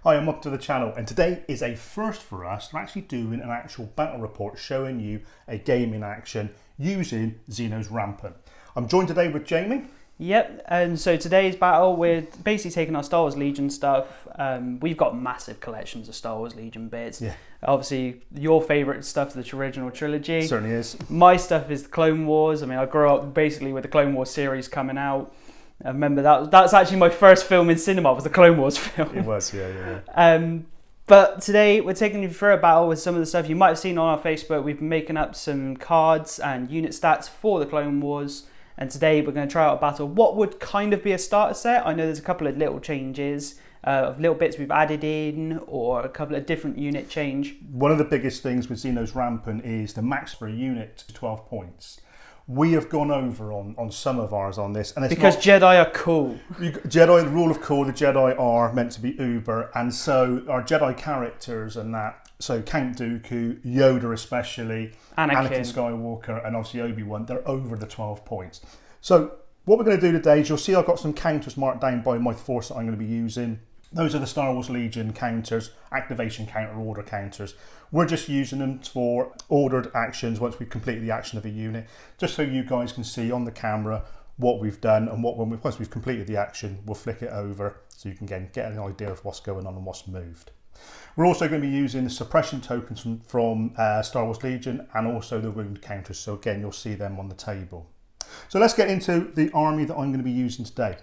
Hi, I'm up to the channel, and today is a first for us. We're actually doing an actual battle report showing you a game in action using Xenos Rampant. I'm joined today with Jamie. Yep, and so today's battle, we're basically taking our Star Wars Legion stuff. We've got massive collections of Star Wars Legion bits. Yeah. Obviously, your favourite stuff is the original trilogy. Certainly is. My stuff is the Clone Wars. I mean, I grew up basically with the Clone Wars series coming out. I remember that's actually my first film in cinema, was the Clone Wars film. It was, yeah. But today we're taking you through a battle with some of the stuff you might have seen on our Facebook. We've been making up some cards and unit stats for the Clone Wars. And today we're going to try out a battle. What would kind of be a starter set? I know there's a couple of little changes, of little bits we've added in, or a couple of different unit change. One of the biggest things with Xenos Rampant is the max for a unit to 12 points. We have gone over on some of ours on this. And it's because Jedi are cool. Jedi, the rule of cool, the Jedi are meant to be uber. And so our Jedi characters and that, so Count Dooku, Yoda especially, Anakin Skywalker, and obviously Obi-Wan, they're over the 12 points. So what we're going to do today is you'll see I've got some counters marked down by my force that I'm going to be using. Those are the Star Wars Legion counters, activation counter, order counters. We're just using them for ordered actions once we've completed the action of a unit, just so you guys can see on the camera what we've done, and once we've completed the action, we'll flick it over so you can again get an idea of what's going on and what's moved. We're also going to be using the suppression tokens from Star Wars Legion and also the wound counters, so again you'll see them on the table. So let's get into the army that I'm going to be using today.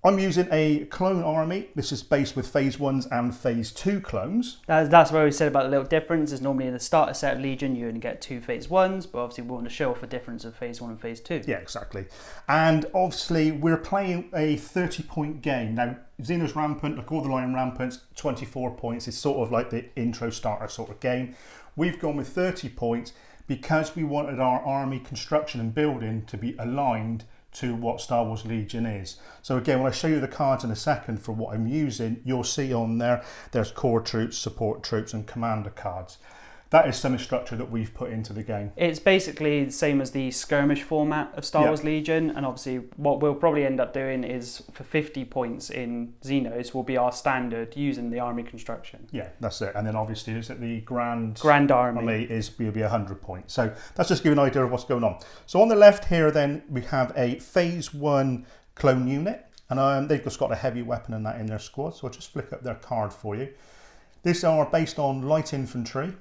I'm using a clone army. This is based with phase 1s and phase 2 clones. That's where we said about the little difference. Is normally in the starter set of Legion you only get 2 phase 1s, but obviously we want to show off a difference of phase 1 and phase 2. Yeah, exactly. And obviously we're playing a 30-point game. Now, Xenos Rampant, like all the Lion Rampants, 24 points. It's sort of like the intro starter sort of game. We've gone with 30 points because we wanted our army construction and building to be aligned to what Star Wars Legion is. So again, when I show you the cards in a second for what I'm using, you'll see on there's core troops, support troops, and commander cards. That is some structure that we've put into the game. It's basically the same as the skirmish format of Star Wars Legion, and obviously what we'll probably end up doing is for 50 points in Xenos will be our standard using the army construction. Yeah, that's it. And then obviously it's at the Grand Army will be 100 points. So that's just to give you an idea of what's going on. So on the left here then we have a phase 1 clone unit, and they've just got a heavy weapon and that in their squad. So I'll just flick up their card for you. These are based on light infantry.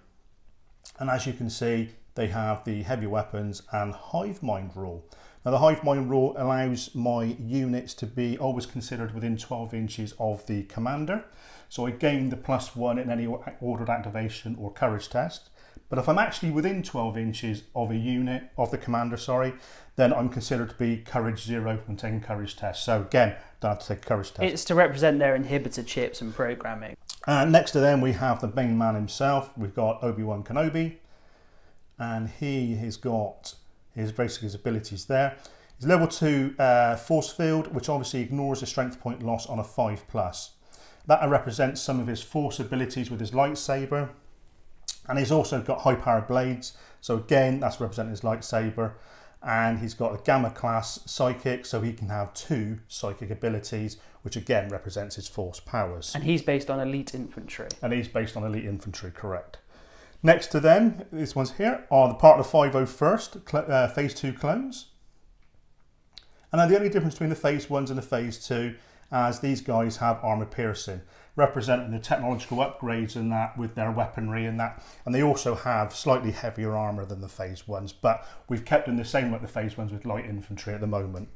And as you can see, they have the heavy weapons and hive mind rule. Now the hive mind rule allows my units to be always considered within 12 inches of the commander. So I gain the +1 in any ordered activation or courage test. But if I'm actually within 12 inches of a unit, of the commander, then I'm considered to be courage 0 when taking courage tests. So again, don't have to take a courage test. It's to represent their inhibitor chips and programming. Next to them we have the main man himself. We've got Obi-Wan Kenobi, and he has got his abilities there. He's level 2 force field, which obviously ignores the strength point loss on a 5+. That represents some of his force abilities with his lightsaber, and he's also got high powered blades, so again that's representing his lightsaber. And he's got a Gamma class psychic, so he can have 2 psychic abilities, which again represents his force powers. And he's based on elite infantry. Correct. Next to them, these ones here, are the part of the 501st phase 2 clones. And now the only difference between the phase 1s and the phase 2, as these guys have armor piercing, representing the technological upgrades and that with their weaponry and that. And they also have slightly heavier armor than the phase 1s, but we've kept them the same like the phase 1s with light infantry at the moment.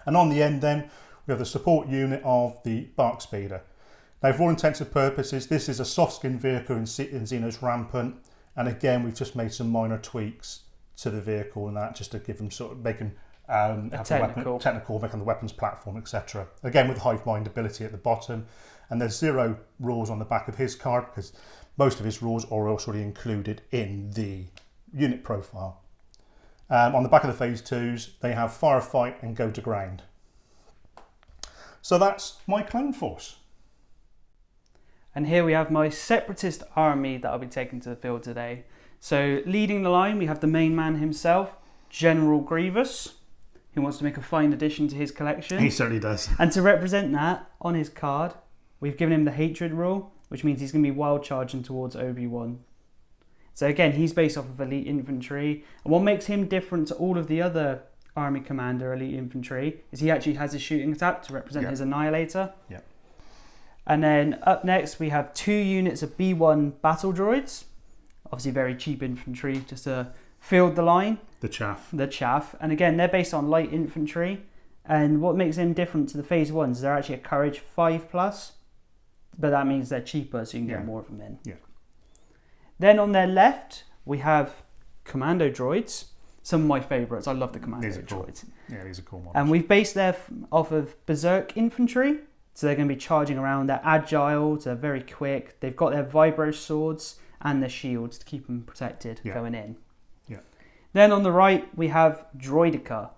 And on the end then, we have the support unit of the Bark Speeder. Now for all intents and purposes, this is a soft skin vehicle in Xenos Rampant. And again, we've just made some minor tweaks to the vehicle and that, just to give them make them technical, making the weapons platform, etc. Again, with hive mind ability at the bottom, and there's 0 rules on the back of his card because most of his rules are already included in the unit profile. On the back of the phase 2s, they have firefight and go to ground. So that's my clone force. And here we have my separatist army that I'll be taking to the field today. So leading the line, we have the main man himself, General Grievous, who wants to make a fine addition to his collection. He certainly does. And to represent that, on his card, we've given him the hatred rule, which means he's going to be wild charging towards Obi-Wan. So again, he's based off of elite infantry, and what makes him different to all of the other army commander elite infantry is he actually has a shooting attack to represent his annihilator. Yeah. And then up next we have 2 units of B1 battle droids, obviously very cheap infantry just to field the line. The chaff. And again, they're based on light infantry, and what makes them different to the phase 1s is they're actually a courage 5+, but that means they're cheaper, so you can get more of them in. Yeah. Then on their left we have commando droids. Some of my favourites. I love the commando droids. Yeah, these are cool ones. And we've based them off of berserk infantry. So they're going to be charging around. They're agile. They're very quick. They've got their vibro swords and their shields to keep them protected going in. Yeah. Then on the right we have droidica.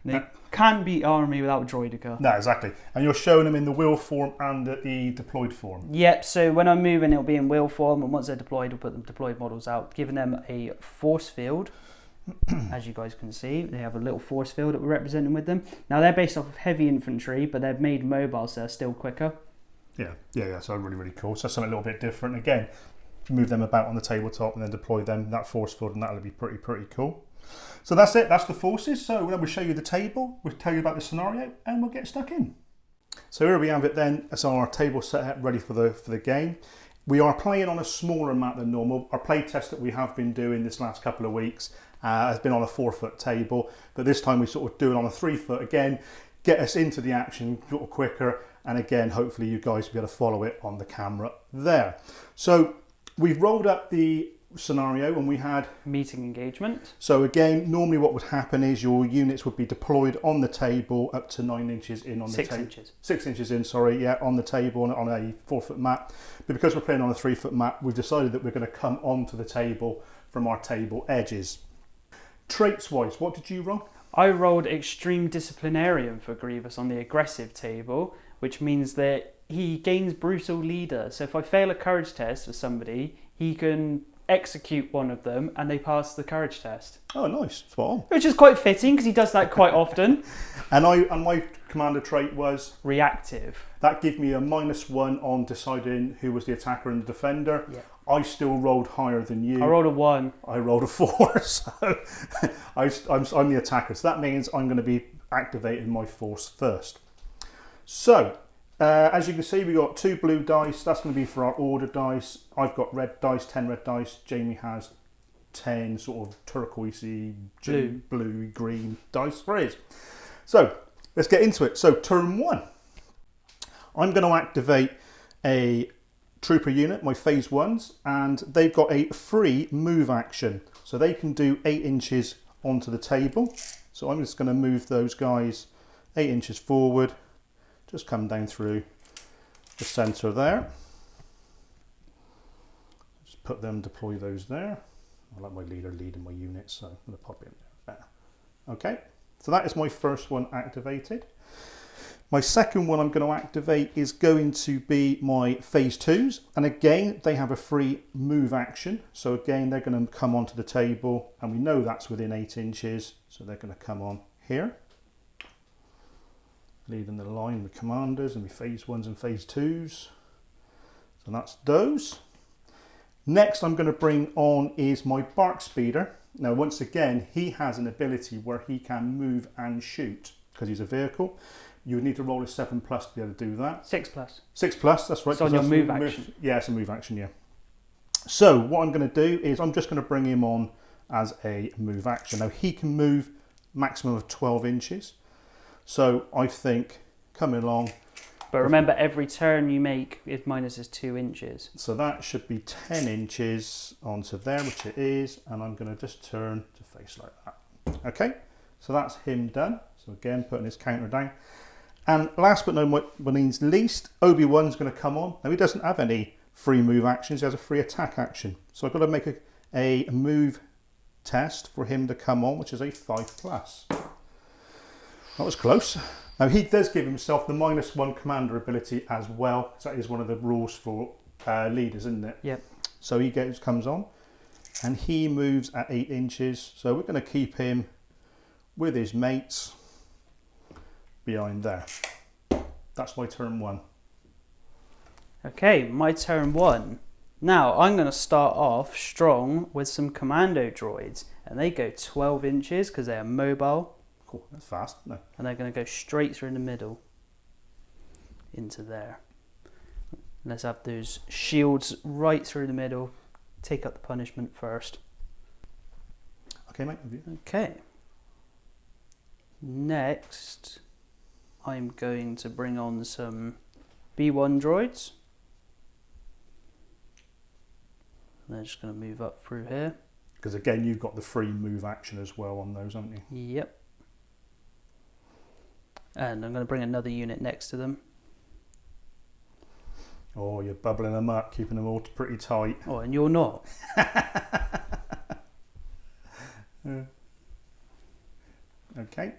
They can't be army without droidica. No, exactly. And you're showing them in the wheel form and the deployed form. Yep. So when I'm moving, it'll be in wheel form, and once they're deployed, we'll put them deployed models out, giving them a force field. As you guys can see, they have a little force field that we're representing with them. Now they're based off of heavy infantry, but they're made mobile, so they're still quicker. Yeah. So really, really cool. So something a little bit different. Again, move them about on the tabletop and then deploy them that force field, and that'll be pretty cool. So that's it. That's the forces. So then we'll show you the table. We'll tell you about the scenario, and we'll get stuck in. So here we have it then. It's our table set up ready for the game. We are playing on a smaller map than normal. Our play test that we have been doing this last couple of weeks has been on a 4-foot table, but this time we sort of do it on a 3-foot again, get us into the action sort of quicker, and again, hopefully you guys will be able to follow it on the camera there. So we've rolled up the scenario and we had meeting engagement. So again, normally what would happen is your units would be deployed on the table up to 9 inches in on the table. 6 inches in, on the table on a 4-foot map. But because we're playing on a 3-foot map, we've decided that we're going to come onto the table from our table edges. Traits wise, what did you roll? I rolled extreme disciplinarian for Grievous on the aggressive table, which means that he gains brutal leader. So if I fail a courage test for somebody, he can execute one of them and they pass the courage test. Oh, nice. Spot on. Which is quite fitting because he does that quite often. And my commander trait was? Reactive. That gave me a -1 on deciding who was the attacker and the defender. Yeah. I still rolled higher than you. I rolled a 1. I rolled a 4, so I'm the attacker. So that means I'm going to be activating my force first. So, as you can see, we've got 2 blue dice. That's going to be for our order dice. I've got red dice, 10 red dice. Jamie has 10 sort of turquoisey, blue, green dice for his. So, let's get into it. So, turn 1. I'm going to activate a trooper unit, my phase 1s, and they've got a free move action. So they can do 8 inches onto the table. So I'm just going to move those guys 8 inches forward. Just come down through the centre there. Just put them, deploy those there. I like my leader leading my units, so I'm going to pop it in there. Okay, so that is my first one activated. My second one I'm going to activate is going to be my phase 2s. And again, they have a free move action. So again, they're going to come onto the table, and we know that's within 8 inches. So they're going to come on here. Leading the line with commanders and with phase 1s and phase 2s. So that's those. Next I'm going to bring on is my bark speeder. Now once again, he has an ability where he can move and shoot because he's a vehicle. You would need to roll a 7+ to be able to do that. 6+. 6+, that's right. So on your move action. Yeah, it's a move action, yeah. So what I'm going to do is I'm just going to bring him on as a move action. Now he can move maximum of 12 inches. So I think coming along. But remember, every turn you make is minus is 2 inches. So that should be 10 inches onto there, which it is. And I'm going to just turn to face like that. Okay, so that's him done. So again, putting his counter down. And last but not least, Obi-Wan's going to come on. Now he doesn't have any free move actions, he has a free attack action. So I've got to make a move test for him to come on, which is a 5+. That was close. Now he does give himself the -1 commander ability as well. So that is one of the rules for leaders, isn't it? Yep. So he comes on and he moves at 8 inches. So we're going to keep him with his mates behind there. That's my turn 1. Okay, my turn 1. Now, I'm going to start off strong with some commando droids. And they go 12 inches because they are mobile. Cool, that's fast, isn't it? And they're going to go straight through the middle into there. Let's have those shields right through the middle. Take up the punishment first. Okay, mate. Okay. Next, I'm going to bring on some B1 droids. They're just going to move up through here. Because again, you've got the free move action as well on those, haven't you? Yep. And I'm going to bring another unit next to them. Oh, you're bubbling them up, keeping them all pretty tight. Oh, and you're not. Okay.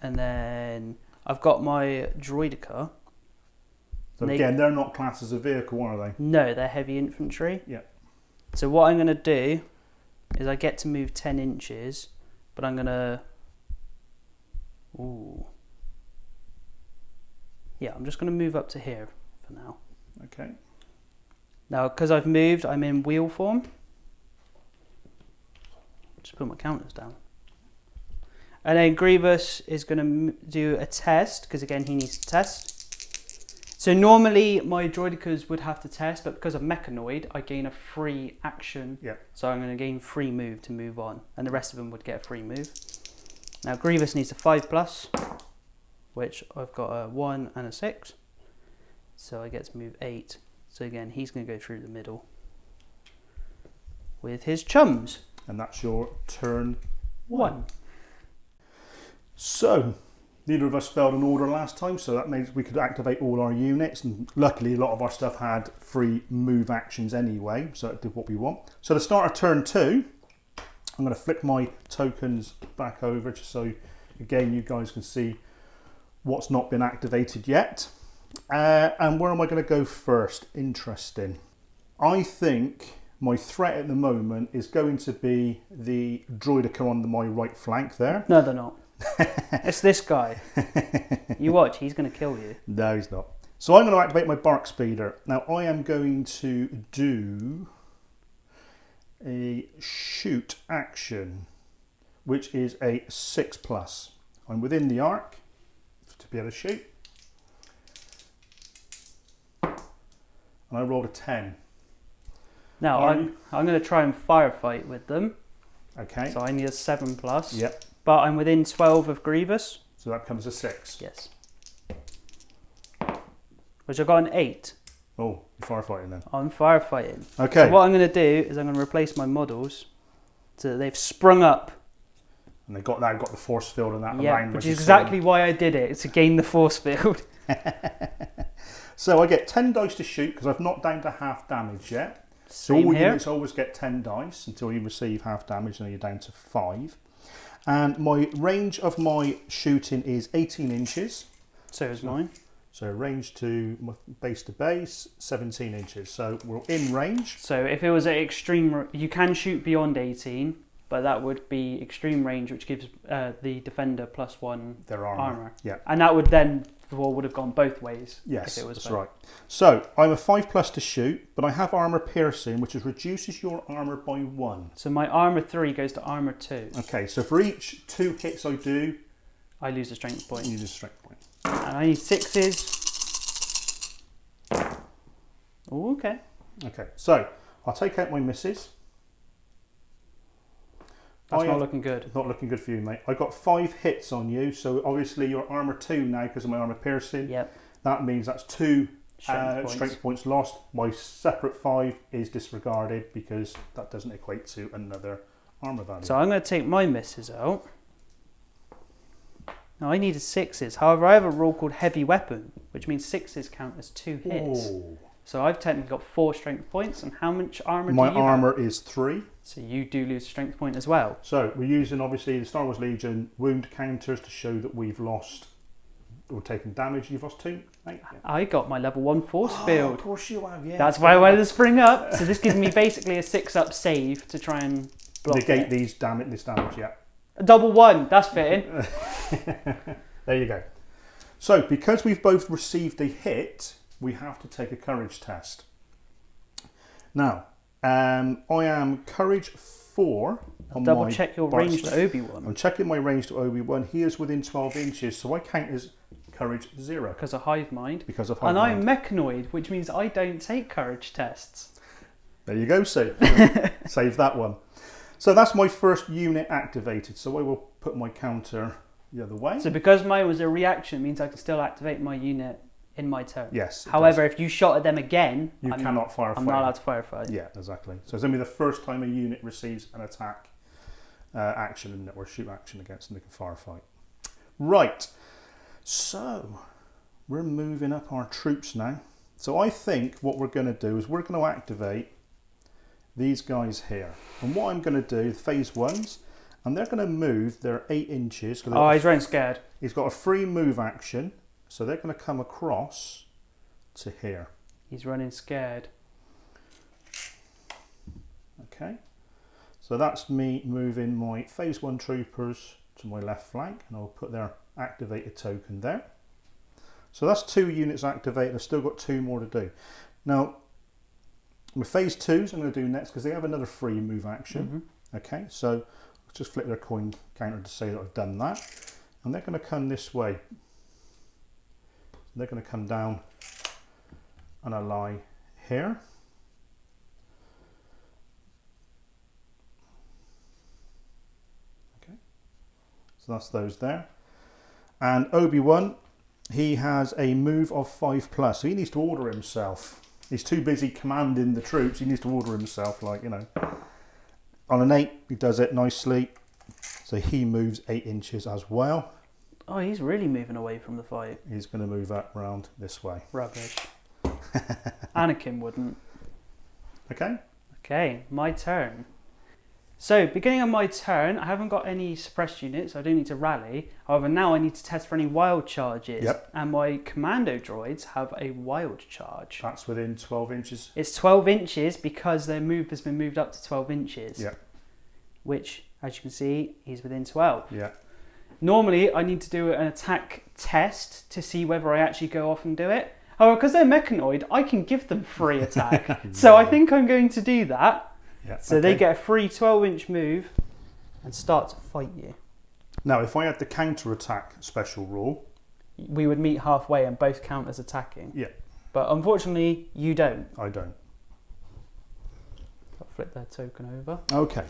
And then I've got my droidica. So again, they're not classed as a vehicle, are they? No, they're heavy infantry. Yeah. So what I'm going to do is I get to move 10 inches, but I'm going to... Ooh. Yeah, I'm just going to move up to here for now. Okay. Now, because I've moved, I'm in wheel form. Just put my counters down. And then Grievous is going to do a test, because again, he needs to test. So normally my droidicas would have to test, but because I'm mechanoid, I gain a free action. Yeah. So I'm going to gain free move to move on, and the rest of them would get a free move. Now Grievous needs a 5+, which I've got a 1 and a 6. So I get to move 8. So again, he's going to go through the middle with his chums. And that's your turn 1. So, neither of us failed an order last time, so that means we could activate all our units, and luckily a lot of our stuff had free move actions anyway, so it did what we want. So to start our turn 2, I'm going to flick my tokens back over just so again you guys can see what's not been activated yet. And where am I going to go first? Interesting. I think my threat at the moment is going to be the droidica on my right flank there. No, they're not. It's this guy. You watch, he's going to kill you. No, he's not. So I'm going to activate my bark speeder. Now I am going to do a shoot action, which is a 6+. I'm within the arc to be able to shoot. And I rolled a 10. Now I'm going to try and firefight with them. Okay. So I need a 7+. Yep. But I'm within 12 of Grievous. So that becomes a 6. Yes. Which I got an 8. Oh, you're firefighting then. I'm firefighting. Okay. So what I'm going to do is I'm going to replace my models so that they've sprung up. And they've got the force field and that Yeah, around. which is exactly why I did it. It's to gain the force field. So I get 10 dice to shoot because I've not down to half damage yet. So all units always get 10 dice until you receive half damage, and then you're down to 5. And my range of my shooting is 18 inches. So is mine. So range to base, 17 inches. So we're in range. So if it was at extreme, you can shoot beyond 18, but that would be extreme range, which gives the defender +1 their armor. Yeah. And that would then would have gone both ways. Yes, if it was that's both. right. So I'm a 5+ to shoot, but I have armor piercing, which reduces your armor by 1. So my armor 3 goes to armor 2. Okay, so for each 2 hits I do, I lose a strength point. you lose a strength point. And I need 6s. Oh, okay. Okay, so I'll take out my misses. That's not looking good. Not looking good for you, mate. I got 5 hits on you, so obviously you're armor 2 now because of my armor piercing. Yep. That means that's 2 Strength strength points lost. My separate 5 is disregarded because that doesn't equate to another armor value. So I'm going to take my misses out. Now I needed 6s. However, I have a rule called heavy weapon, which means 6s count as 2 hits. Ooh. So I've technically got 4 strength points. And how much armor do you have? My armor is 3. So you do lose a strength point as well. So we're using obviously the Star Wars Legion wound counters to show that we've lost or taken damage. You've lost 2, mate? Yeah. I got my level 1 force field. Of course you have, yeah. That's why I wanted to spring up. So this gives me basically a 6-up save to try and block negate it. this damage, yeah. A double 1, that's fitting. There you go. So because we've both received a hit, we have to take a courage test. Now, I am courage 4 on Double my check your bar range stick. to Obi-Wan. I'm checking my range to Obi-Wan. He is within 12 inches, so I count as courage 0. Because of hive mind. Because of hive And mind. I'm mechanoid, which means I don't take courage tests. There you go, Sue. Save that one. So that's my first unit activated. So I will put my counter the other way. So because mine was a reaction, it means I can still activate my unit in my turn. Yes. However, if you shot at them again, you cannot firefight. I'm not allowed to firefight. Yeah, exactly. So it's only the first time a unit receives an attack action or shoot action against them, they can firefight. Right. So we're moving up our troops now. So I think what we're going to do is we're going to activate these guys here. And what I'm going to do, phase 1s, and they're going to move their 8 inches. Oh, he's running scared. He's got a free move action. So they're going to come across to here. He's running scared. Okay. So that's me moving my phase 1 troopers to my left flank, and I'll put their activated token there. So that's 2 units activated. I've still got 2 more to do. Now, with phase 2s, I'm going to do next because they have another free move action. Okay, so I'll just flip their coin counter to say that I've done that. And they're going to come this way. They're going to come down and ally here. Okay, so that's those there. And Obi-Wan, he has a move of 5+, so he needs to order himself. He's too busy commanding the troops, he needs to order himself, like, you know. On an 8, he does it nicely, so he moves 8 inches as well. Oh, he's really moving away from the fight. He's going to move up round this way. Rubbish. Anakin wouldn't. Okay. Okay, my turn. So, beginning of my turn, I haven't got any suppressed units, so I don't need to rally. However, now I need to test for any wild charges. Yep. And my commando droids have a wild charge. That's within 12 inches. It's 12 inches because their move has been moved up to 12 inches. Yeah. Which, as you can see, he's within 12. Yeah. Normally, I need to do an attack test to see whether I actually go off and do it. However, because they're mechanoid, I can give them free attack. So I think I'm going to do that. Yeah. So they get a free 12-inch move and start to fight you. Now, if I had the counter-attack special rule... We would meet halfway and both count as attacking. Yeah. But unfortunately, you don't. I don't. I'll flip their token over. Okay.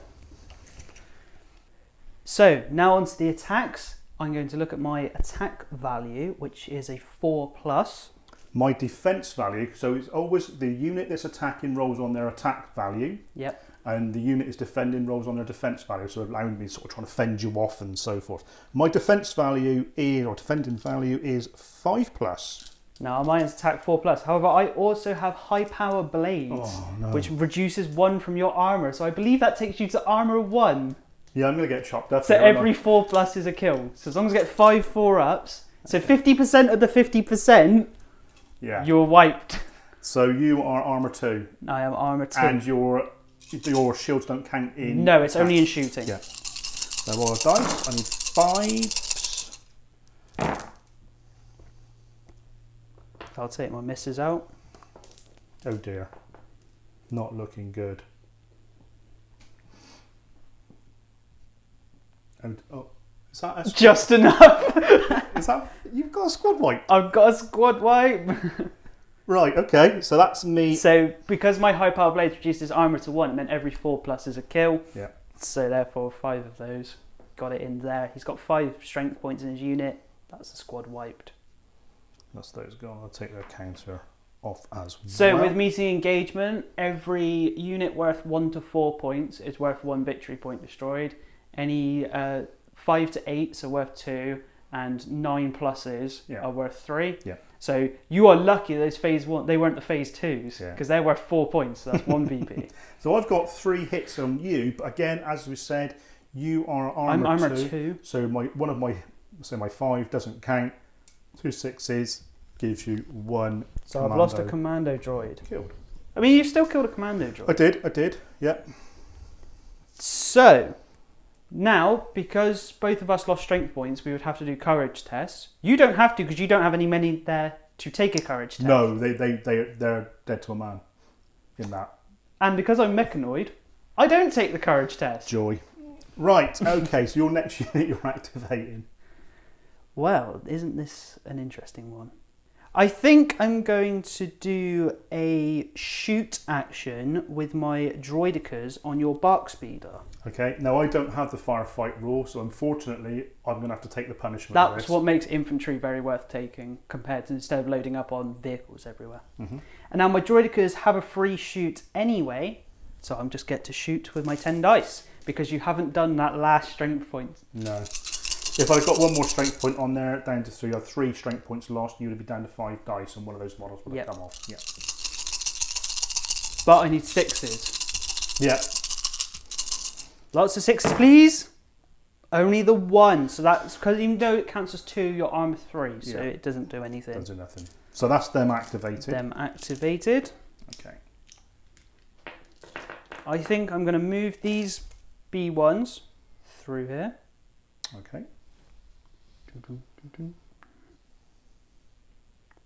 So, now onto the attacks. I'm going to look at my attack value, which is a 4+. My defense value, so it's always the unit that's attacking rolls on their attack value. Yep. And the unit is defending rolls on their defense value, so allowing me sort of trying to fend you off and so forth. My defense value is, or defending value is 5+. Now mine is attack 4+. However, I also have high power blades, which reduces 1 from your armor. So I believe that takes you to armor 1. Yeah, I'm going to get chopped up. So every 4+ is a kill. So as long as I get 5 4-ups, so 50% of the 50%, yeah, you're wiped. So you are armor 2. I am armor 2. And your shields don't count in. No, it's only in shooting. Yeah. So roll a dice. I need 5s. I'll take my misses out. Oh dear. Not looking good. Oh, is that a Just enough. Is that you've got a squad wipe? I've got a squad wipe. Right. Okay. So that's me. So because my high power blades reduces armor to 1, it meant every 4+ is a kill. Yeah. So therefore 5 of those got it in there. He's got 5 strength points in his unit. That's the squad wiped. That's those gone. I'll take their counter off as well. So with meeting engagement, every unit worth 1 to 4 points is worth 1 victory point destroyed. Any 5 to 8 are worth 2, and 9 pluses are worth 3. Yeah. So you are lucky those phase 1, they weren't the phase 2s, because they're worth 4 points, so that's 1 VP. So I've got 3 hits on you, but again, as we said, you are armor I'm armor 2. 2. So my 5 doesn't count. 2 6s gives you 1. So commando. I've lost a commando droid. Killed. I mean, you've still killed a commando droid. I did, yeah. So, now, because both of us lost strength points, we would have to do courage tests. You don't have to, because you don't have any many there to take a courage test. No, they're dead to a man in that. And because I'm mechanoid, I don't take the courage test. Joy. Right, okay, so your next unit you're activating. Well, isn't this an interesting one? I think I'm going to do a shoot action with my droidicas on your bark speeder. Okay, now I don't have the firefight rule, so unfortunately I'm going to have to take the punishment. That's what makes infantry very worth taking compared to instead of loading up on vehicles everywhere. Mm-hmm. And now my droidicas have a free shoot anyway, so I'm just get to shoot with my 10 dice because you haven't done that last strength point. No. If I got one more strength point on there, down to 3, or 3 strength points lost, you would be down to 5 dice, and one of those models would have come off. Yeah. But I need 6s. Yeah. Lots of 6s, please. Only the 1. So that's because even though it counts as 2, your armor 3, so it doesn't do anything. Doesn't do nothing. So that's them activated. Okay. I think I'm going to move these B1s through here. Okay.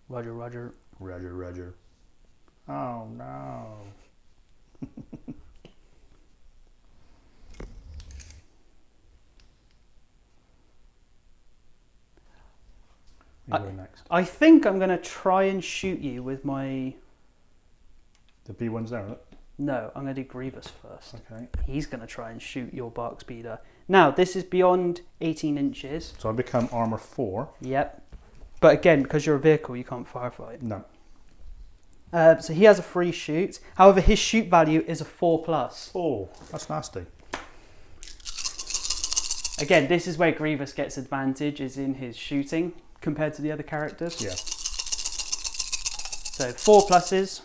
Roger, roger. Roger, roger. Oh no. You go next. I think I'm going to try and shoot you with my... The B1's there, look. No, I'm going to do Grievous first. Okay. He's going to try and shoot your bark speeder. Now, this is beyond 18 inches. So I become armor 4. Yep. But again, because you're a vehicle, you can't firefight. No. So he has a free shoot. However, his shoot value is a 4+. Oh, that's nasty. Again, this is where Grievous gets advantage, is in his shooting compared to the other characters. Yeah. So 4+.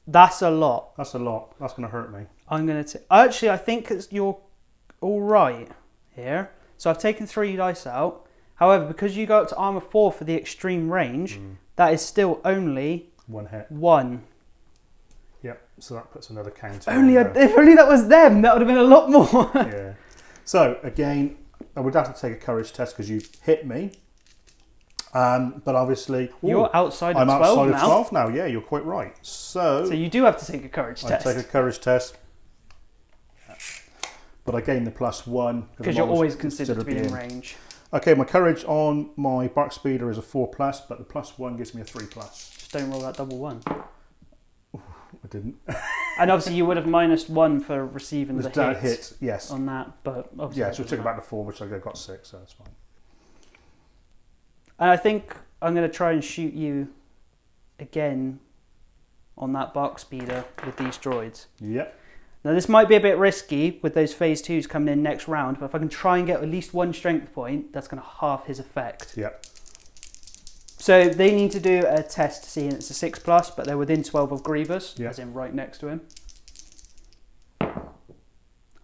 That's a lot. That's a lot. That's going to hurt me. I'm going to... Actually, I think you're all right here. So I've taken 3 dice out. However, because you go up to armor 4 for the extreme range, that is still only... 1 hit. 1. Yep, so that puts another counter. If only that was them, that would have been a lot more. Yeah. So, again, I would have to take a courage test because you hit me. But obviously... You're outside of 12 now. I'm outside of 12 now, yeah, you're quite right. So you do have to take a courage test. I take a courage test. But I gain the +1. Because you're always considered to be in range. Okay, my courage on my bark speeder is a 4+, but the +1 gives me a 3+. Just don't roll that double 1. I didn't. And obviously you would have -1 for receiving the hit, yes. on that. But obviously yeah, so we took it back to 4, which I got 6, so that's fine. And I think I'm going to try and shoot you again on that bark speeder with these droids. Yep. Now this might be a bit risky with those phase 2s coming in next round, but if I can try and get at least 1 strength point, that's going to halve his effect. Yep. So they need to do a test to see, and it's a 6+, but they're within 12 of Grievous, as in right next to him. And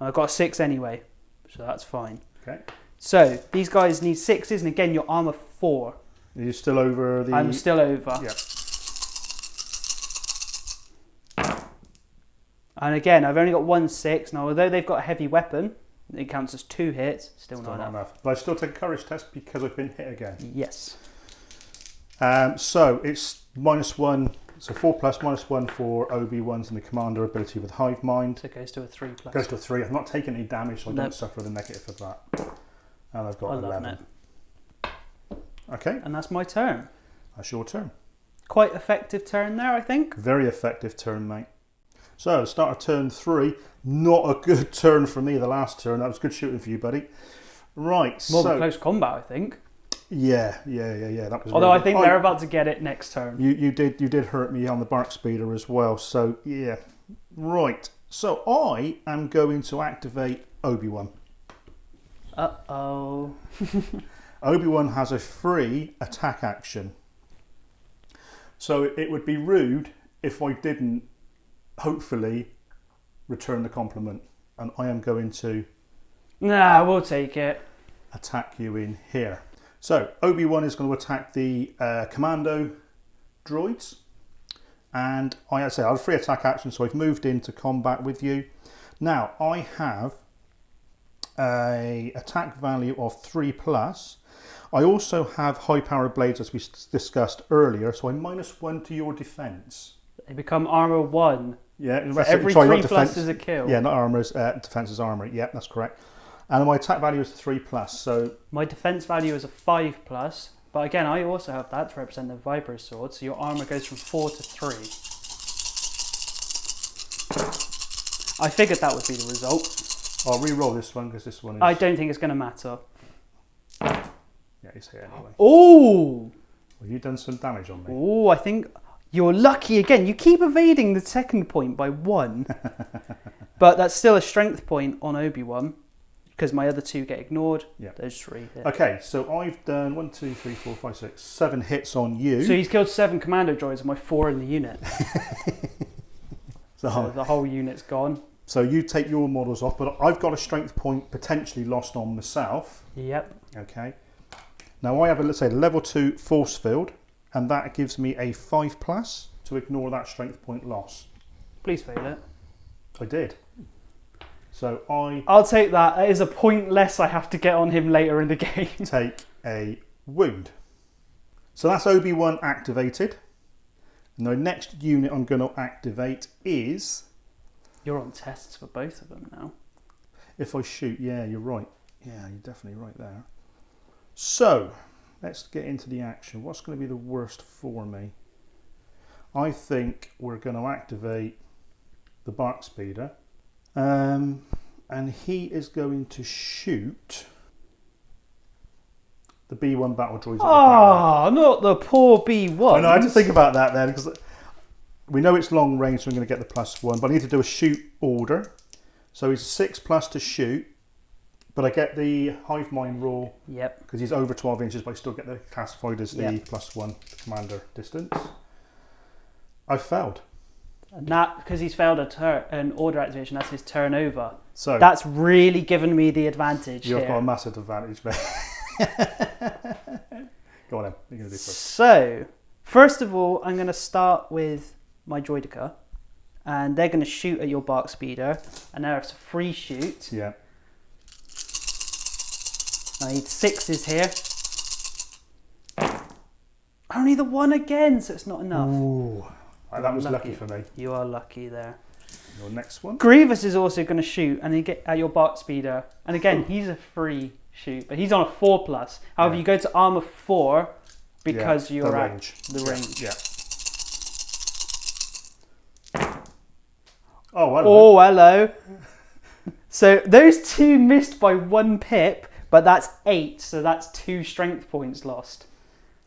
I've got a 6 anyway, so that's fine. Okay. So these guys need 6s, and again, your armor 4. Are you still over the... I'm still over. Yep. And again, I've only got 1 6. Now, although they've got a heavy weapon, it counts as 2 hits. Still not enough. But I still take a courage test because I've been hit again. Yes. So it's -1. So 4+ -1 for OB1s and the commander ability with Hive Mind. So it goes to a 3+. Goes to a 3. I've not taken any damage, so I don't suffer the negative of that. And I've got 11. Okay. And that's my turn. That's your turn. Quite effective turn there, I think. Very effective turn, mate. So, start of turn 3. Not a good turn for me the last turn. That was good shooting for you, buddy. Right, More than close combat, I think. Yeah. That was. Although I think they're about to get it next turn. You did hurt me on the bark speeder as well. So yeah, right. So I am going to activate Obi-Wan. Uh-oh. Obi-Wan has a free attack action. So it would be rude if I didn't, hopefully, return the compliment. And I am going to... Nah, we'll take it. Attack you in here. So Obi-Wan is going to attack the commando droids. And I have a free attack action, so I've moved into combat with you. Now, I have a attack value of 3+. I also have high-powered blades, as we discussed earlier, so I'm -1 to your defense. They become armor 1. Yeah, So every 3+ is a kill. Yeah, not armor, defense is armor. Yeah, that's correct. And my attack value is 3+. So my defense value is a 5+. But again, I also have that to represent the Viper sword, so your armor goes from 4 to 3. I figured that would be the result. I'll re-roll this one because this one is... I don't think it's going to matter. Yeah, he's here anyway. Oh! Well, you've done some damage on me. Oh, I think you're lucky again. You keep evading the second point by 1. But that's still a strength point on Obi-Wan, because my other 2 get ignored. Yeah. Those 3 hit. Okay, so I've done 1, 2, 3, 4, 5, 6, 7 hits on you. So he's killed 7 commando droids and my 4 in the unit. So the whole unit's gone. So you take your models off, but I've got a strength point potentially lost on myself. Yep. Okay. Now I have a, let's say, level 2 force field, and that gives me a 5+ to ignore that strength point loss. Please fail it. I did. So I'll take that. That is a point less I have to get on him later in the game. Take a wound. So that's Obi-Wan activated. And the next unit I'm going to activate is... You're on tests for both of them now. If I shoot, yeah, you're right. Yeah, you're definitely right there. So, let's get into the action. What's going to be the worst for me? I think we're going to activate the Bark Speeder. And he is going to shoot the B1 battle droids. Oh, not the poor B1. I know, I had to think about that then, because we know it's long range, so I'm going to get the +1, but I need to do a shoot order. So he's 6+ to shoot, but I get the hive mind rule. Yep. Because he's over 12 inches, but I still get the classified as the +1 commander distance. I failed. And that, because he's failed an order activation, that's his turnover. So that's really given me the advantage. You've got a massive advantage, mate. Go on then, you're going to do first. So, first of all, I'm going to start with my droidica, and they're going to shoot at your Bark Speeder, and there's a free shoot. Yeah. I need 6s here. Only the 1 again, so it's not enough. Ooh, that was lucky for me. You are lucky there. Your next one. Grievous is also going to shoot, and he get at your Bark Speeder, and again he's a free shoot, but he's on a 4+. However, you go to armor 4 because you're at the range. Yeah. Oh, hello. Oh, hello. So those 2 missed by 1 pip, but that's 8, so that's 2 strength points lost.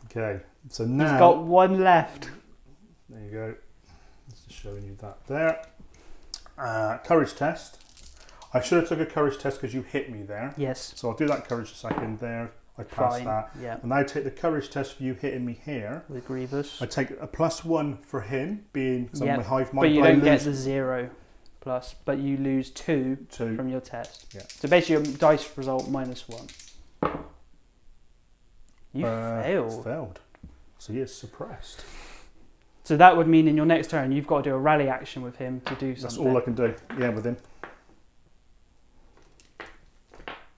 Okay, so now he's got 1 left. There you go. Just showing you that there. Courage test. I should have took a courage test because you hit me there. Yes. So I'll do that courage a second there. I passed that. Yeah. And now take the courage test for you hitting me here. With Grievous. I take a +1 for him being some of my hive mind. But you don't get the 0+, but you lose 2 from your test. Yeah. So basically your dice result -1. You failed. Failed. So he is suppressed. So that would mean in your next turn you've got to do a rally action with him to do something. That's all I can do. Yeah, with him.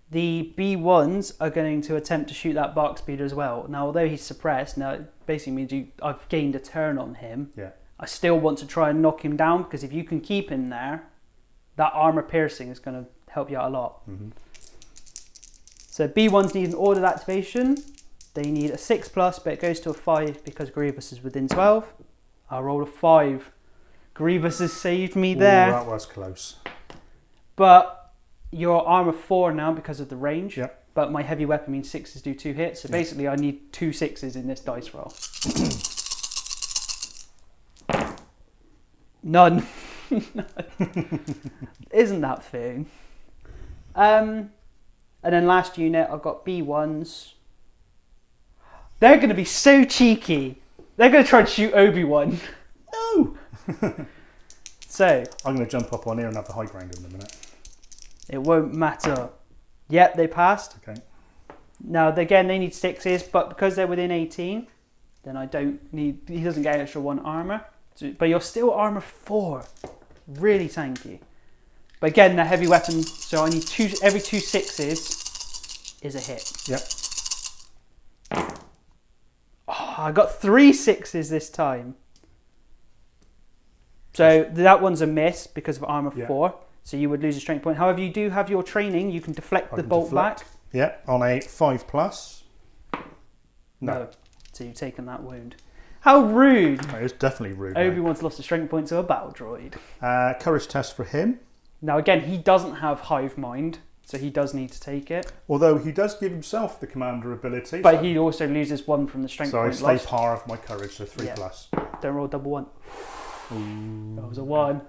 The B1s are going to attempt to shoot that Bark Speeder as well. Now, although he's suppressed, now it basically means I've gained a turn on him. Yeah. I still want to try and knock him down, because if you can keep him there, that armor piercing is going to help you out a lot. Mm-hmm. So B1s need an ordered activation. They need a 6+, but it goes to a 5 because Grievous is within 12. I rolled a 5. Grievous has saved me there. Ooh, that was close. But you're armor 4 now because of the range. Yep. But my heavy weapon means 6s do 2 hits. So basically I need 2 6s in this dice roll. None. Isn't that fair? And then last unit, I've got B1s. They're going to be so cheeky. They're going to try and shoot Obi-Wan. No! So I'm going to jump up on here and have the high ground in a minute. It won't matter. Yep, they passed. Okay. Now, again, they need 6s, but because they're within 18, then I don't need... He doesn't get extra 1 armor. So, but you're still armor 4. Really tanky. But again, they're heavy weapons, so I need every 2 6s is a hit. Yep. I got 3 6s this time. So that one's a miss because of armor 4. So you would lose a strength point. However, you do have your training. You can deflect the bolt back. Yeah, on a 5+. No. So you've taken that wound. How rude. It was definitely rude. Obi-Wan's lost a strength point to a battle droid. Courage test for him. Now again, he doesn't have hive mind, so he does need to take it. Although he does give himself the commander ability. But he also loses 1 from the strength point So I lost. stay par of my courage, so 3+. Don't roll double 1. Ooh. That was a 1.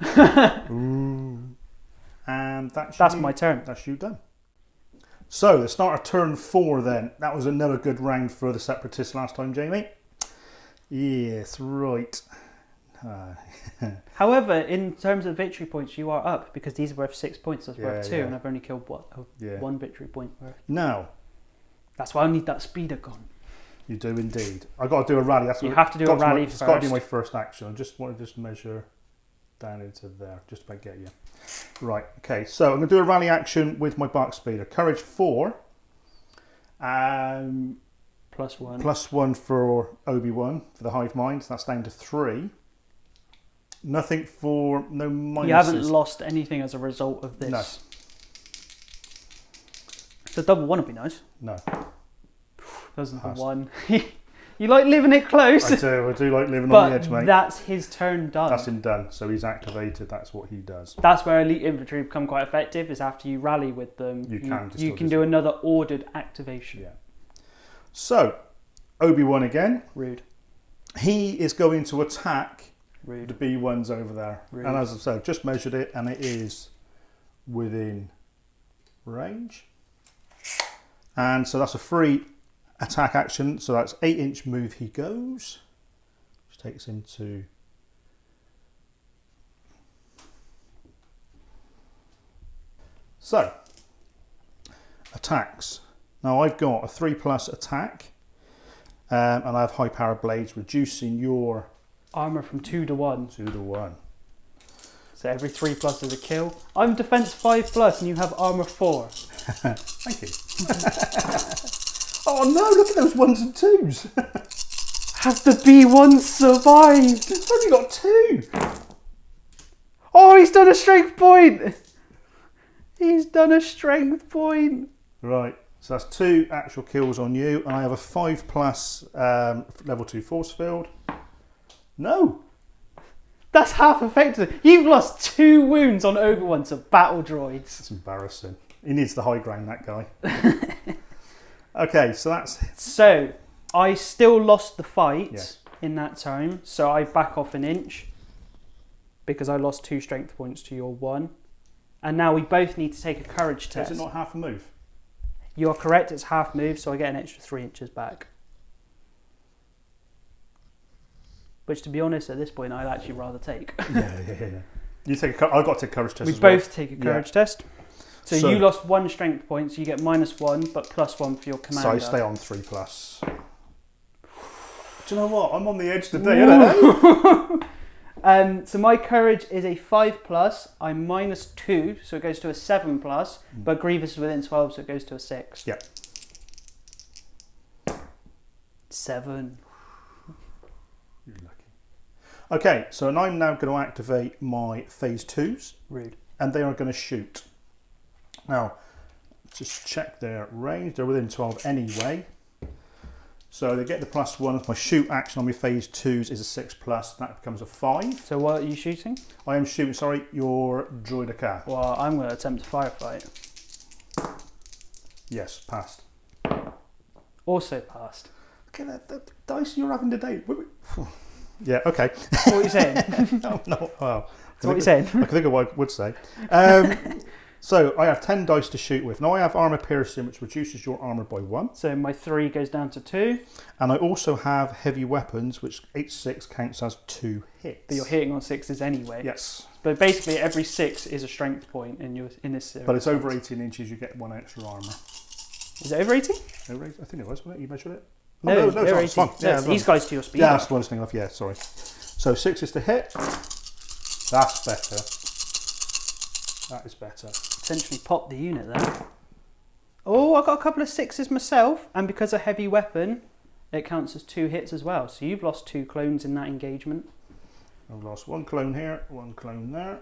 Ooh. And that's my turn. That's you done. So the start of turn 4 then. That was another good round for the Separatists last time, Jamie. Yes, right. However, in terms of victory points, you are up because these are worth 6 points. That's worth 2, and I've only killed 1 victory point worth. Now, that's why I need that speeder gun. You do indeed. I've got to do a rally. You have to do a rally first. It's got to be my first action. I just want to measure down into there, just about get you. Right, okay, so I'm going to do a rally action with my bark speeder. Courage 4. +1. +1 for Obi-Wan, for the hive mind. That's down to 3. Nothing for no minuses. You haven't lost anything as a result of this. No. So double 1 would be nice. No. Doesn't the 1. You like living it close. I do like living on the edge, mate. That's his turn done. That's him done. So he's activated. That's what he does. That's where elite infantry become quite effective. Is after you rally with them, you can do another ordered activation. Yeah. So Obi-Wan again. Rude. He is going to attack Rude. the B1s over there. Rude. And as I said, just measured it, and it is within range. And so that's a free attack action, so that's 8-inch move he goes, which takes him to so attacks. Now I've got a 3+ attack, and I have high power blades, reducing your armor from 2 to 1. 2 to 1. So every 3+ is a kill. I'm defense 5+, and you have armor 4. Thank you. Oh no, look at those 1s and 2s. Have the B1 survived? It's only got 2. Oh, he's done a strength point. He's done a strength point. Right, so that's 2 actual kills on you, and I have a 5+ level 2 force field. No. That's half effective. You've lost 2 wounds on Obi-Wan to battle droids. That's embarrassing. He needs the high ground, that guy. Okay, so that's... So, I still lost the fight in that time, so I back off 1 inch because I lost 2 strength points to your 1. And now we both need to take a courage test. Is it not half a move? You're correct, it's half move, so I get an extra 3 inches back. Which, to be honest, at this point, I'd actually rather take. Yeah. You take I've got to take a courage test We as well. both take a courage test. So you lost 1 strength point, so you get -1, but +1 for your commander. So I stay on 3+. Do you know what? I'm on the edge today, isn't it? So my courage is a 5+. I'm -2, so it goes to a 7+. But Grievous is within 12, so it goes to a 6. Yeah. 7. You're lucky. Okay, so I'm now going to activate my phase 2s. Rude. And they are going to shoot. Now, just check their range. They're within 12 anyway. So they get the +1. My shoot action on my phase 2s is a 6+. That becomes a 5. So what are you shooting? I am shooting, sorry, your droidica. Well, I'm going to attempt a firefight. Yes, passed. Also passed. Okay, the dice you're having today. Yeah, okay. What are you saying? No, well. So what are you saying? I can think of what I would say. So I have 10 dice to shoot with. Now I have armor piercing, which reduces your armor by 1. So my 3 goes down to 2. And I also have heavy weapons, which H6 counts as 2 hits. But you're hitting on 6s anyway. Yes. But basically every 6 is a strength point in this series. But it's over 18 inches, you get 1 extra armor. Is it over 18? Over 18? I think it was, wasn't it? You measured it? No, oh, no, over 18. Yeah, these guys to your speed. Yeah, that's the one I was thinking of. Yeah, sorry. So 6 is to hit. That's better. That is better. Essentially pop the unit there. Oh, I got a couple of 6s myself, and because of heavy weapon, it counts as 2 hits as well. So you've lost 2 clones in that engagement. I've lost 1 clone here, 1 clone there.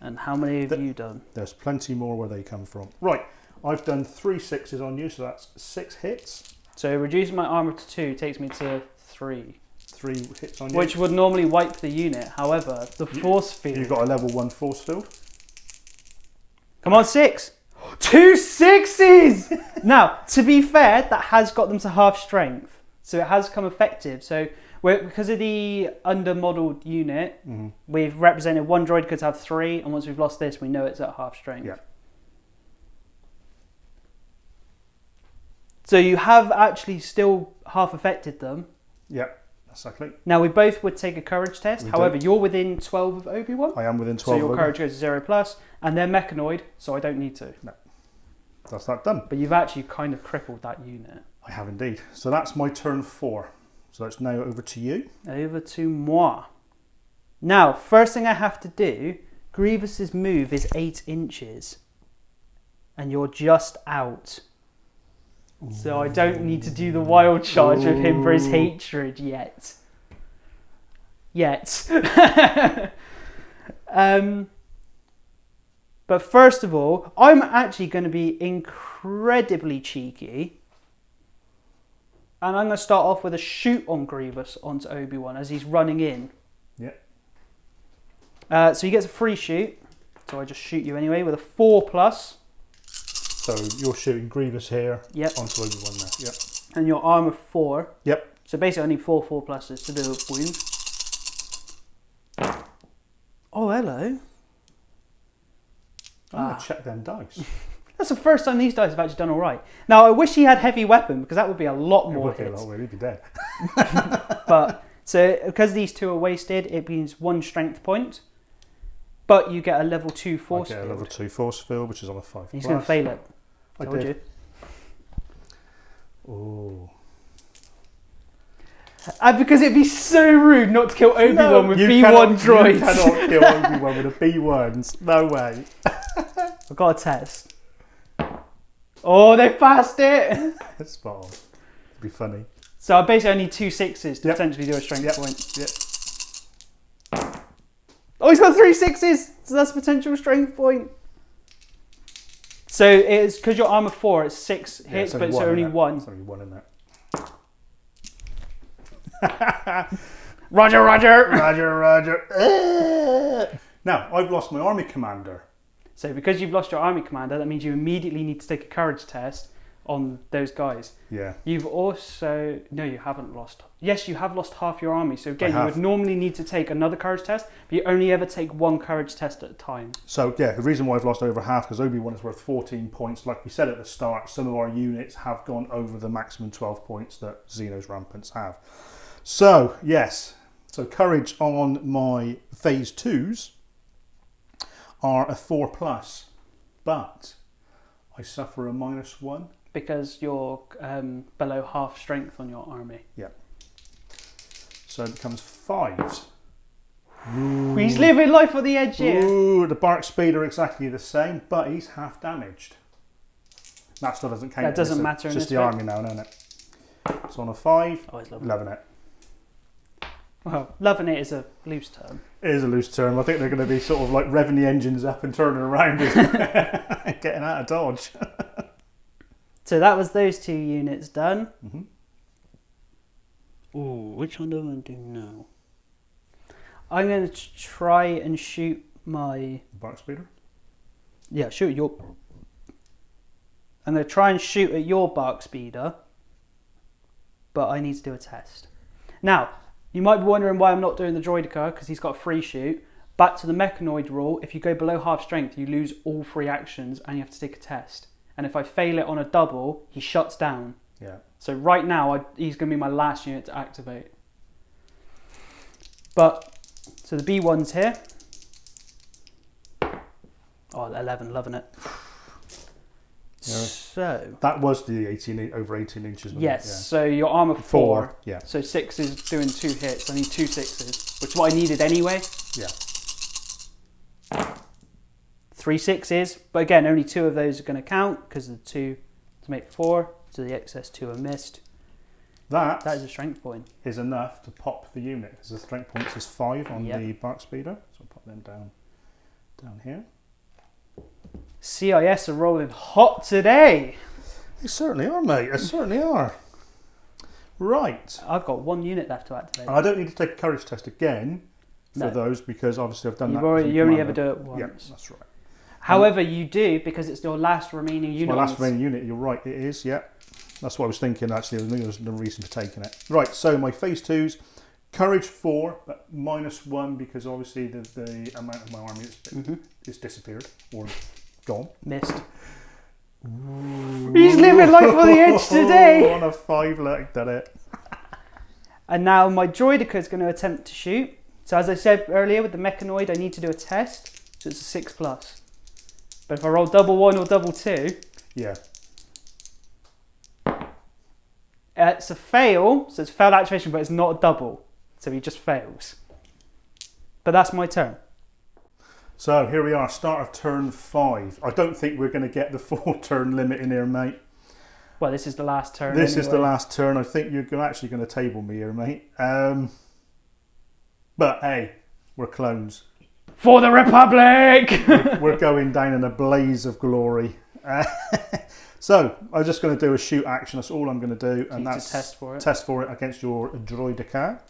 And how many have you done? There's plenty more where they come from. Right, I've done 3 6s on you, so that's 6 hits. So reducing my armor to 2 takes me to 3. 3 hits on you. Which would normally wipe the unit. However, the force field... You've got a level 1 force field. Come on, 6! 2 6s! Now, to be fair, that has got them to half strength. So it has come effective. So because of the under-modelled unit, we've represented 1 droid could have 3, and once we've lost this, we know it's at half strength. Yeah. So you have actually still half affected them. Yeah, exactly. Now, we both would take a courage test. However, you're within 12 of Obi-Wan. I am within 12 So of your courage goes to 0+, and they're mechanoid, so I don't need to. No. That's that done. But you've actually kind of crippled that unit. I have indeed. So that's my turn 4. So it's now over to you. Over to moi. Now, first thing I have to do, Grievous's move is 8 inches. And you're just out. So I don't need to do the wild charge with him for his hatred yet. But first of all, I'm actually going to be incredibly cheeky. And I'm going to start off with a shoot on Grievous onto Obi-Wan as he's running in. Yeah. So he gets a free shoot. So I just shoot you anyway with a 4+. So you're shooting Grievous here Onto onto Obi-Wan there. Yep. And your armor 4. Yep. So basically I need 4 4+s to do a wound. Oh, hello. I'm going to check them dice. That's the first time these dice have actually done all right. Now, I wish he had heavy weapon because that would be a lot more hits. He'd be dead. But, so, because these 2 are wasted, it means 1 strength point. But you get a level 2 force field. I get a level 2 force field, which is on a 5+. He's going to fail it. I Told did. you. Oh. Because it'd be so rude not to kill Obi-Wan with B1 droids. You cannot kill Obi-Wan with a B1s. No way. I've got a test. Oh, they passed it! That's spot on. It'd be funny. So I basically only need 2 6s to potentially do a strength point. Yep. Oh, he's got 3 6s! So that's a potential strength point. So it's because your armor 4, it's 6 hits, but it's only 1. It's only 1 in there. Roger, Roger! Roger, Roger. Now, I've lost my army commander. So because you've lost your army commander, that means you immediately need to take a courage test on those guys. Yeah. You've also... No, you haven't lost... Yes, you have lost half your army. So again, you would normally need to take another courage test, but you only ever take 1 courage test at a time. So, yeah, the reason why I've lost over half, because Obi-Wan is worth 14 points. Like we said at the start, some of our units have gone over the maximum 12 points that Xenos Rampants have. So, yes. So, courage on my phase 2s are a 4+, but I suffer a -1. Because you're below half strength on your army. Yeah. So it becomes 5s. Ooh. He's living life on the edge here. Ooh, the Bark Speed are exactly the same, but he's half damaged. That still doesn't count. That doesn't matter in It's just this the bit. army now, isn't it? So on a 5, loving it. Well, loving it is a loose term. It is a loose term. I think they're going to be sort of like revving the engines up and turning around and getting out of Dodge. So that was those 2 units done. Mm-hmm. Ooh, which one do I want to do now? I'm going to try and shoot my... Bark Speeder? Yeah, shoot your... I'm going to try and shoot at your Bark Speeder, but I need to do a test. Now, you might be wondering why I'm not doing the Droidica, because he's got a free shoot. Back to the Mechanoid rule, if you go below half strength, you lose all 3 actions and you have to take a test. And if I fail it on a double, he shuts down. Yeah. So right now, he's going to be my last unit to activate. But, so the B1's here. Oh, 11, loving it. Yeah. So... That was the over 18 inches. Wasn't Yes, it? Yeah. so your armor 4. Yeah. So 6 is doing 2 hits. I need 2 6s, which is what I needed anyway. Yeah. 3 6s, but again, only 2 of those are going to count because the 2 to make 4, so the excess 2 are missed. That That is a strength point. is enough to pop the unit, because the strength points is 5 on Yep. the bark speeder. So I'll pop them down here. CIS are rolling hot today. They certainly are, mate. They certainly are. Right. I've got 1 unit left to activate. And I don't need to take a courage test again for those, because obviously I've done you that. only ever do it once. Yeah, that's right. However, you do, because it's your last remaining unit. My last remaining unit, you're right, it is, yeah. That's what I was thinking, actually. There was no reason for taking it. Right, so my phase 2's courage 4, but -1, because obviously the amount of my army is disappeared or gone. Missed. He's living life on the edge today. On a 5, look at it. And now my droidica is going to attempt to shoot. So as I said earlier, with the mechanoid, I need to do a test. So it's a 6+. But if I roll double 1 or double 2, Yeah. it's a fail. So it's failed activation, but it's not a double. So he just fails. But that's my turn. So here we are, start of turn 5. I don't think we're going to get the 4 turn limit in here, mate. Well, this is the last turn. This is the anyway. last turn. I think you're actually going to table me here, mate. But hey, we're clones. For the Republic! We're going down in a blaze of glory. So I'm just going to do a shoot action. That's all I'm going to do, and that's test for it. Test for it against your droidica.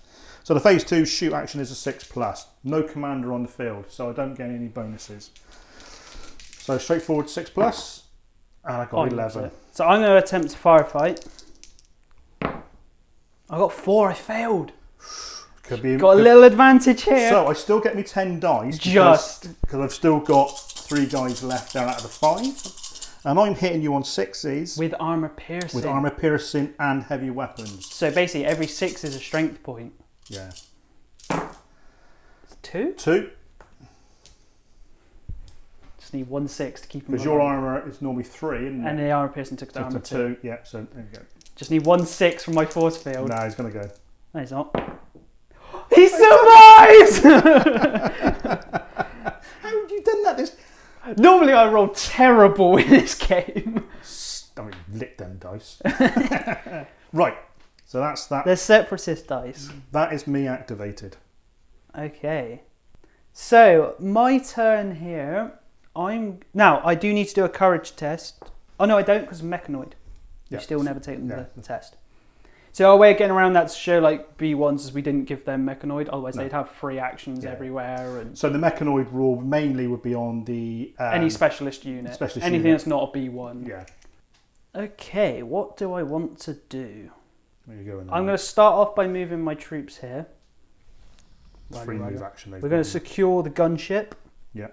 So the phase 2 shoot action is a 6+. No commander on the field, so I don't get any bonuses. So straightforward 6+, and I got 11. So I'm going to attempt to firefight. I got 4. I failed. Could be Got a little advantage here. So I still get me 10 dice because I've still got 3 guys left there out of the 5, and I'm hitting you on 6s with armor piercing. with armor piercing and heavy weapons. So basically, every 6 is a strength point. Yeah. 2. 2. Just need 1 6 to keep him. Because your armor is normally 3, isn't it? And the armor piercing took the armor 2. Yeah. So there you go. Just need 1 6 from my force field. Nah, he's gonna go. No, he's not. He survives! How have you done that? Normally I roll terrible in this game. I mean, lick them dice. Right. So that's that. They're separatist dice. That is me activated. Okay. So my turn here. Now I do need to do a courage test. Oh no, I don't, because I'm mechanoid. You still never take the test. So our way of getting around that to show like B1s is we didn't give them mechanoid, otherwise they'd have free actions everywhere. And so the mechanoid rule mainly would be on the any specialist unit, anything that's not a B1. Yeah. Okay, what do I want to do? Where you going? I'm going to start off by moving my troops here. Free move action. We're going to secure the gunship. Yeah.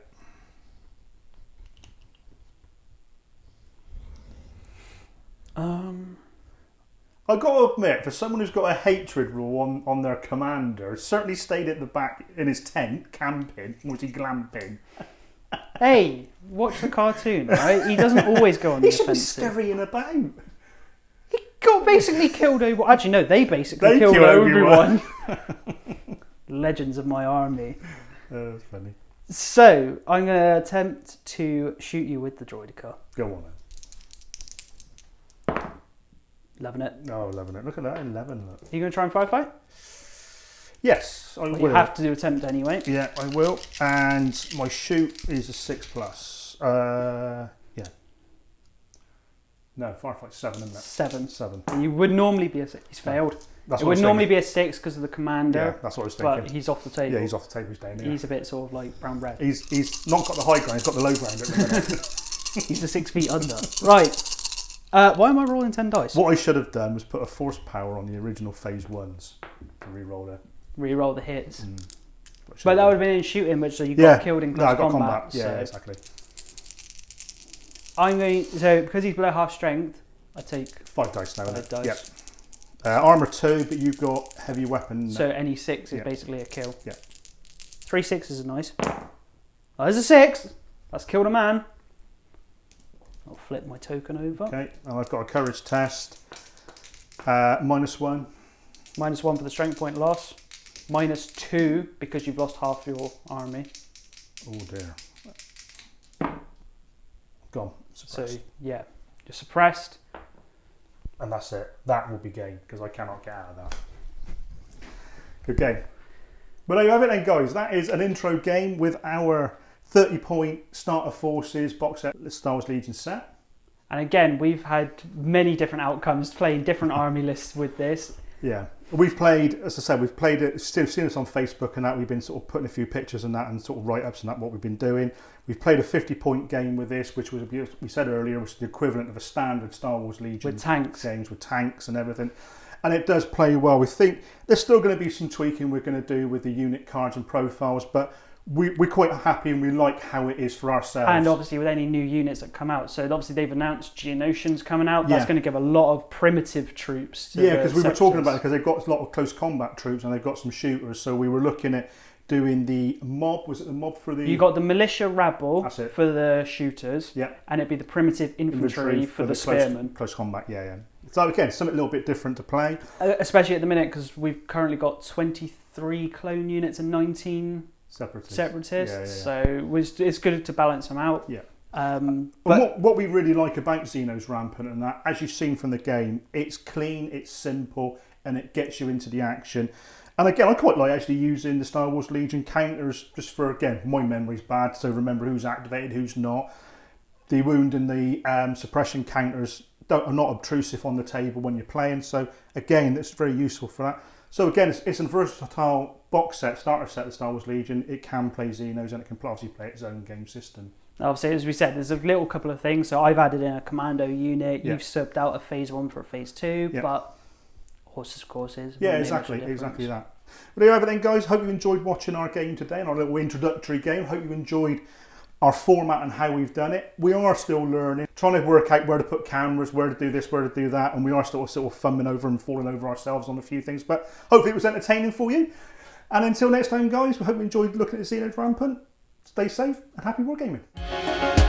I've got to admit, for someone who's got a hatred rule on their commander, certainly stayed at the back in his tent, camping, was he glamping? Hey, watch the cartoon, right? He doesn't always go on the He should be offensive. scurrying about. He got basically killed Obi-Wan. Actually, no, they basically killed Obi-Wan. Legends of my army. That's funny. So, I'm going to attempt to shoot you with the droidica. Go on then. Loving it. Oh, 11 it. Look at that, 11. Look. Are you going to try and firefight? Yes, I will. You have to do attempt anyway. Yeah, I will. And my shoot is a 6+. Yeah. No, firefight 7, isn't it? 7. 7. You would normally be a 6. He's failed. That's it what would I was normally thinking. be a 6 because of the commander. Yeah, that's what I was thinking. But he's off the table. Yeah, he's off the table. He's down here. He's a bit sort of like brown bread. He's not got the high ground. He's got the low ground at the minute. He's the 6 feet under. Right. Why am I rolling 10 dice? What I should have done was put a force power on the original phase 1s to re-roll it. Re-roll the hits. But that would have been in shooting, which so you got killed in close I got combat. Yeah, so exactly. I'm going. So because he's below half strength, I take 5 dice now. 5 dice. Yep. Armor 2, but you've got heavy weapon. So any 6 is basically a kill. Yeah. 3 6s are nice. Oh, there's a 6. That's killed a man. I'll flip my token over. Okay, and I've got a courage test. -1. -1 for the strength point loss. -2 because you've lost half your army. Oh dear. Gone. Suppressed. So yeah, you're suppressed. And that's it. That will be game, because I cannot get out of that. Good game. But there you have it then, guys. That is an intro game with our 30-point Starter Forces box set, the Star Wars Legion set. And again, we've had many different outcomes playing different army lists with this. Yeah. We've played, as I said, we've played it, seen us on Facebook and that. We've been sort of putting a few pictures and that and sort of write-ups and that, what we've been doing. We've played a 50-point game with this, which was, we said earlier, was the equivalent of a standard Star Wars Legion. With tanks. Games with tanks and everything. And it does play well. We think there's still going to be some tweaking we're going to do with the unit cards and profiles, but we're quite happy and we like how it is for ourselves. And obviously with any new units that come out. So obviously they've announced Geonosians coming out. That's going to give a lot of primitive troops to because we were talking about it, because they've got a lot of close combat troops and they've got some shooters. So we were looking at doing the mob. Was it the mob for the... You got the militia rabble for the shooters. Yeah. And it'd be the primitive infantry for the spearmen. Close combat, yeah. So again, something a little bit different to play. Especially at the minute, because we've currently got 23 clone units and 19... Separatists. So it's good to balance them out. Yeah. But what we really like about Xenos Rampant and that, as you've seen from the game, it's clean, it's simple, and it gets you into the action. And again, I quite like actually using the Star Wars Legion counters, just for, again, my memory's bad, so remember who's activated, who's not. The wound and the suppression counters are not obtrusive on the table when you're playing, so again, that's very useful for that. So again, it's a versatile box set, starter set of Star Wars Legion. It can play Xenos and it can obviously play its own game system. Obviously, as we said, there's a little couple of things. So I've added in a commando unit. You've subbed out a phase 1 for a phase 2, but horses, courses. Yeah, exactly that. But there you have it then, guys. Hope you enjoyed watching our game today, and our little introductory game. Hope you enjoyed our format and how we've done it. We are still learning, trying to work out where to put cameras, where to do this, where to do that, and we are still sort of fumbling over and falling over ourselves on a few things, but hopefully it was entertaining for you. And until next time, guys, we hope you enjoyed looking at Xenos Rampant. Stay safe and happy wargaming.